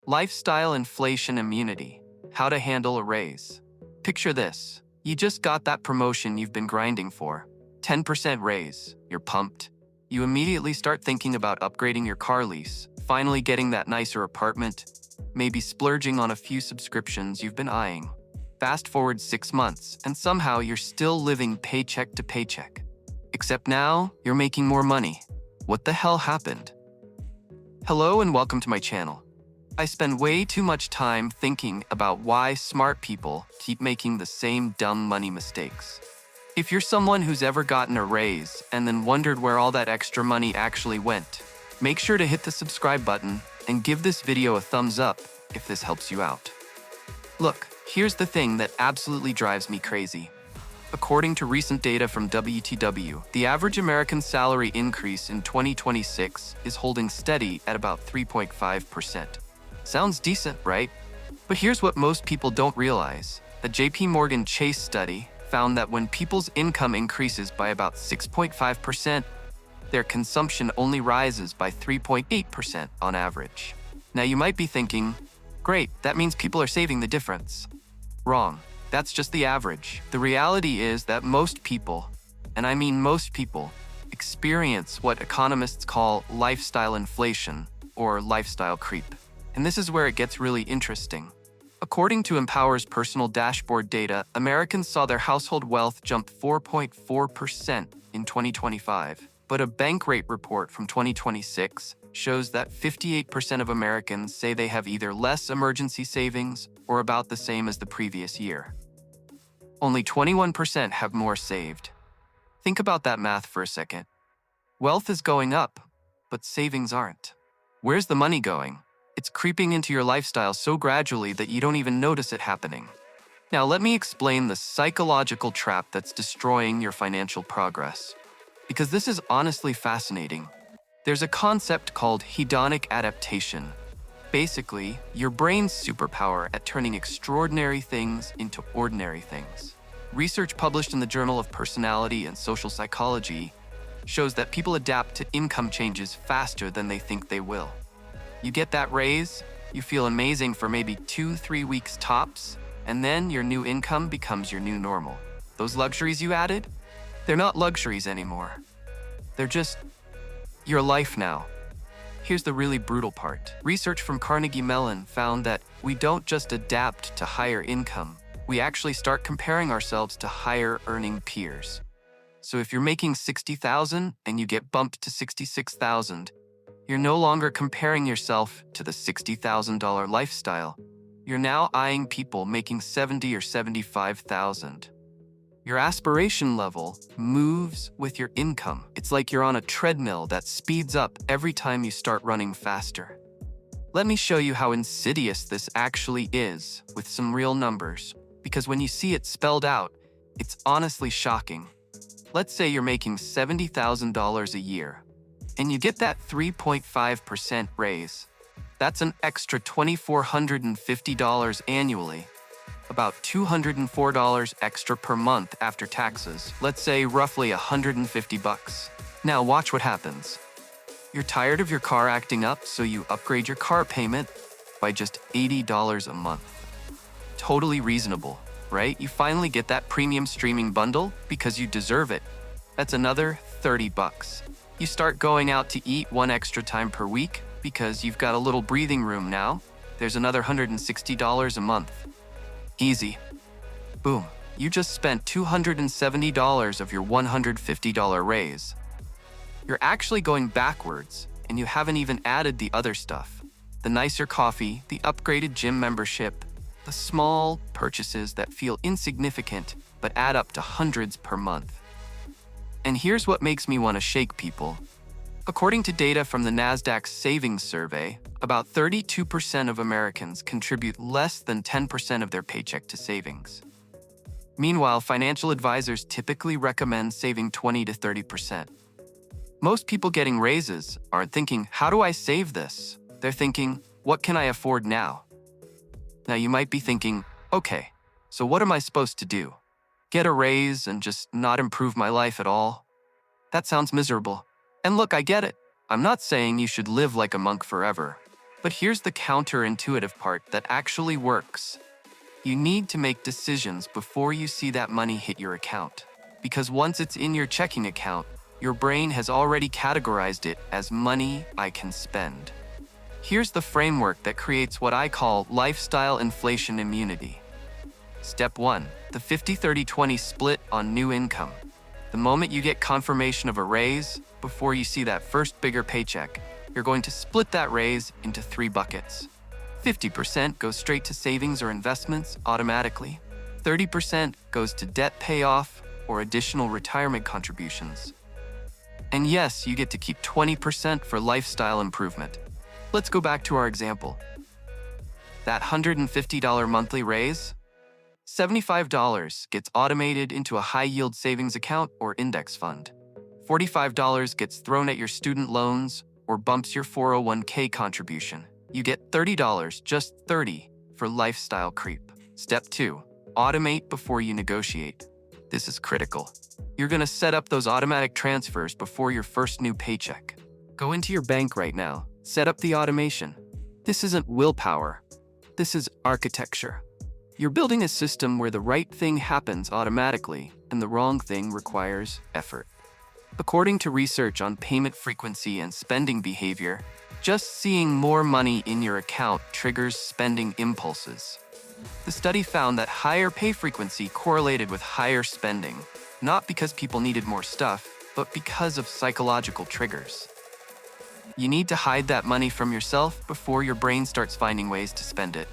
Lifestyle inflation immunity. How to handle a raise. Picture this. You just got that promotion you've been grinding for. 10% raise. You're pumped. You immediately start thinking about upgrading your car lease, finally getting that nicer apartment, maybe splurging on a few subscriptions you've been eyeing. Fast forward 6 months, and somehow you're still living paycheck to paycheck. Except now, you're making more money. What the hell happened? Hello and welcome to my channel. I spend way too much time thinking about why smart people keep making the same dumb money mistakes. If you're someone who's ever gotten a raise and then wondered where all that extra money actually went, make sure to hit the subscribe button and give this video a thumbs up if this helps you out. Look, here's the thing that absolutely drives me crazy. According to recent data from WTW, the average American salary increase in 2026 is holding steady at about 3.5%. Sounds decent, right? But here's what most people don't realize. A JP Chase study found that when people's income increases by about 6.5%, their consumption only rises by 3.8% on average. Now you might be thinking, great, that means people are saving the difference. Wrong. That's just the average. The reality is that most people, and I mean most people, experience what economists call lifestyle inflation or lifestyle creep. And this is where it gets really interesting. According to Empower's personal dashboard data, Americans saw their household wealth jump 4.4% in 2025. But a Bankrate report from 2026 shows that 58% of Americans say they have either less emergency savings or about the same as the previous year. Only 21% have more saved. Think about that math for a second. Wealth is going up, but savings aren't. Where's the money going? It's creeping into your lifestyle so gradually that you don't even notice it happening. Now let me explain the psychological trap that's destroying your financial progress. Because this is honestly fascinating. There's a concept called hedonic adaptation. Basically, your brain's superpower at turning extraordinary things into ordinary things. Research published in the Journal of Personality and Social Psychology shows that people adapt to income changes faster than they think they will. You get that raise, you feel amazing for maybe 2-3 weeks tops, and then your new income becomes your new normal. Those luxuries you added, they're not luxuries anymore. They're just your life now. Here's the really brutal part. Research from Carnegie Mellon found that we don't just adapt to higher income, we actually start comparing ourselves to higher earning peers. So if you're making $60,000 and you get bumped to $66,000, you're no longer comparing yourself to the $60,000 lifestyle. You're now eyeing people making $70,000 or $75,000. Your aspiration level moves with your income. It's like you're on a treadmill that speeds up every time you start running faster. Let me show you how insidious this actually is with some real numbers, because when you see it spelled out, it's honestly shocking. Let's say you're making $70,000 a year, and you get that 3.5% raise. That's an extra $2,450 annually. About $204 extra per month after taxes. Let's say roughly $150. Now watch what happens. You're tired of your car acting up, so you upgrade your car payment by just $80 a month. Totally reasonable, right? You finally get that premium streaming bundle because you deserve it. That's another $30. You start going out to eat one extra time per week because you've got a little breathing room now. There's another $160 a month. Easy. Boom. You just spent $270 of your $150 raise. You're actually going backwards, and you haven't even added the other stuff. The nicer coffee, the upgraded gym membership, the small purchases that feel insignificant but add up to hundreds per month. And here's what makes me want to shake people. According to data from the NASDAQ Savings Survey, about 32% of Americans contribute less than 10% of their paycheck to savings. Meanwhile, financial advisors typically recommend saving 20 to 30%. Most people getting raises aren't thinking, how do I save this? They're thinking, what can I afford now? Now you might be thinking, okay, so what am I supposed to do? Get a raise and just not improve my life at all? That sounds miserable. And look, I get it. I'm not saying you should live like a monk forever. But here's the counterintuitive part that actually works. You need to make decisions before you see that money hit your account. Because once it's in your checking account, your brain has already categorized it as money I can spend. Here's the framework that creates what I call lifestyle inflation immunity. Step 1. The 50-30-20 split on new income. The moment you get confirmation of a raise, before you see that first bigger paycheck, you're going to split that raise into 3 buckets. 50% goes straight to savings or investments automatically. 30% goes to debt payoff or additional retirement contributions. And yes, you get to keep 20% for lifestyle improvement. Let's go back to our example. That $150 monthly raise, $75 gets automated into a high-yield savings account or index fund. $45 gets thrown at your student loans or bumps your 401k contribution. You get $30, just 30, for lifestyle creep. Step 2. Automate before you negotiate. This is critical. You're going to set up those automatic transfers before your first new paycheck. Go into your bank right now. Set up the automation. This isn't willpower. This is architecture. You're building a system where the right thing happens automatically and the wrong thing requires effort. According to research on payment frequency and spending behavior, just seeing more money in your account triggers spending impulses. The study found that higher pay frequency correlated with higher spending, not because people needed more stuff, but because of psychological triggers. You need to hide that money from yourself before your brain starts finding ways to spend it.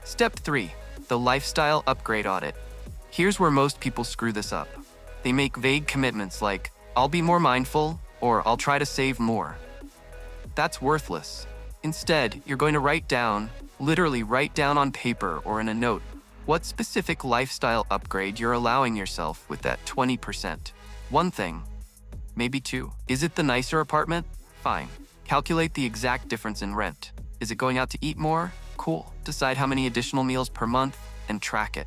Step 3. The lifestyle upgrade audit. Here's where most people screw this up. They make vague commitments like, I'll be more mindful, or I'll try to save more. That's worthless. Instead, you're going to literally write down on paper or in a note, what specific lifestyle upgrade you're allowing yourself with that 20%. 1 thing, maybe 2. Is it the nicer apartment? Fine. Calculate the exact difference in rent. Is it going out to eat more? Cool. Decide how many additional meals per month and track it.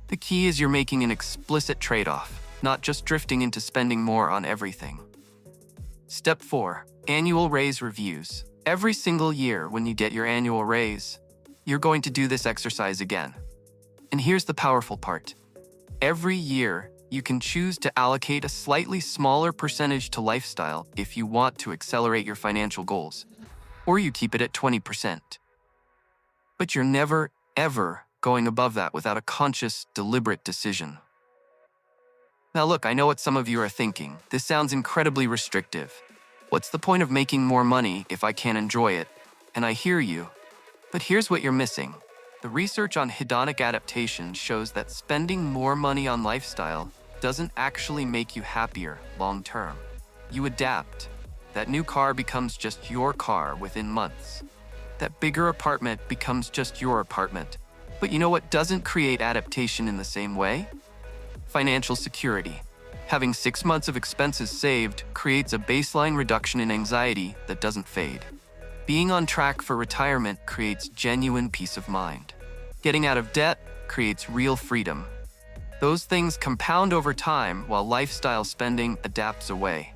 The key is you're making an explicit trade-off, not just drifting into spending more on everything. Step 4. Annual raise reviews. Every single year when you get your annual raise, you're going to do this exercise again. And here's the powerful part. Every year, you can choose to allocate a slightly smaller percentage to lifestyle if you want to accelerate your financial goals, or you keep it at 20%. But you're never, ever going above that without a conscious, deliberate decision. Now look, I know what some of you are thinking. This sounds incredibly restrictive. What's the point of making more money if I can't enjoy it? And I hear you. But here's what you're missing. The research on hedonic adaptation shows that spending more money on lifestyle doesn't actually make you happier long-term. You adapt. That new car becomes just your car within months. That bigger apartment becomes just your apartment. But you know what doesn't create adaptation in the same way? Financial security. Having 6 months of expenses saved creates a baseline reduction in anxiety that doesn't fade. Being on track for retirement creates genuine peace of mind. Getting out of debt creates real freedom. Those things compound over time while lifestyle spending adapts away.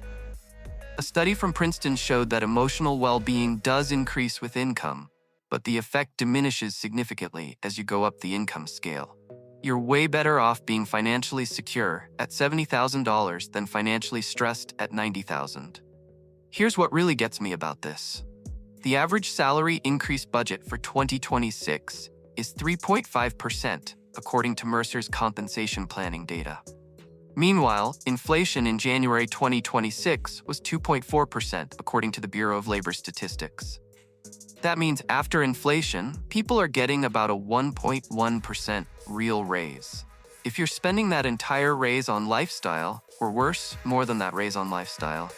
A study from Princeton showed that emotional well-being does increase with income, but the effect diminishes significantly as you go up the income scale. You're way better off being financially secure at $70,000 than financially stressed at $90,000. Here's what really gets me about this. The average salary increase budget for 2026 is 3.5%, according to Mercer's compensation planning data. Meanwhile, inflation in January 2026 was 2.4%, according to the Bureau of Labor Statistics. That means after inflation, people are getting about a 1.1% real raise. If you're spending that entire raise on lifestyle, or worse, more than that raise on lifestyle,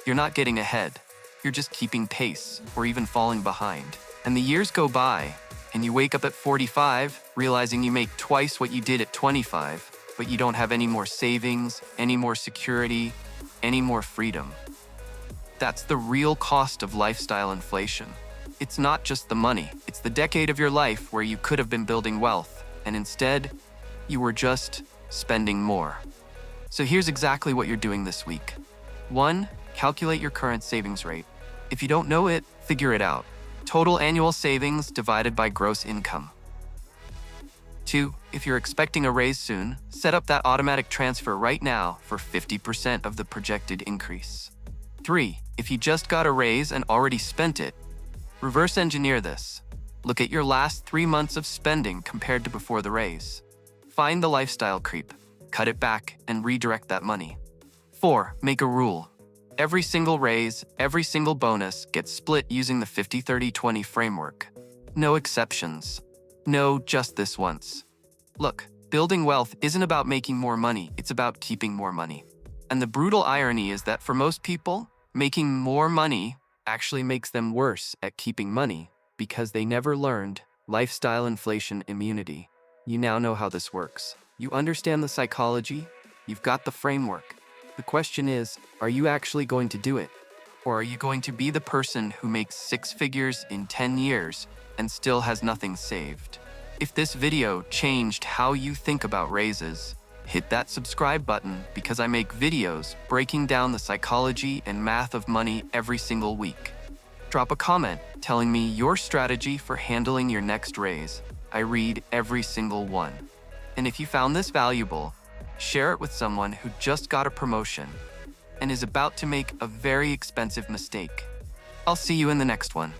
you're not getting ahead. You're just keeping pace, or even falling behind. And the years go by, and you wake up at 45, realizing you make twice what you did at 25, but you don't have any more savings, any more security, any more freedom. That's the real cost of lifestyle inflation. It's not just the money, it's the decade of your life where you could have been building wealth, and instead, you were just spending more. So here's exactly what you're doing this week. 1. Calculate your current savings rate. If you don't know it, figure it out. Total annual savings divided by gross income. 2. If you're expecting a raise soon, set up that automatic transfer right now for 50% of the projected increase. 3. If you just got a raise and already spent it, reverse engineer this. Look at your last 3 months of spending compared to before the raise. Find the lifestyle creep, cut it back, and redirect that money. 4. Make a rule. Every single raise, every single bonus gets split using the 50-30-20 framework. No exceptions. No, just this once. Look, building wealth isn't about making more money, it's about keeping more money. And the brutal irony is that for most people, making more money actually makes them worse at keeping money because they never learned lifestyle inflation immunity. You now know how this works. You understand the psychology, you've got the framework. The question is, are you actually going to do it? Or are you going to be the person who makes 6 figures in 10 years and still has nothing saved? If this video changed how you think about raises, hit that subscribe button because I make videos breaking down the psychology and math of money every single week. Drop a comment telling me your strategy for handling your next raise. I read every single one. And if you found this valuable, share it with someone who just got a promotion and is about to make a very expensive mistake. I'll see you in the next one.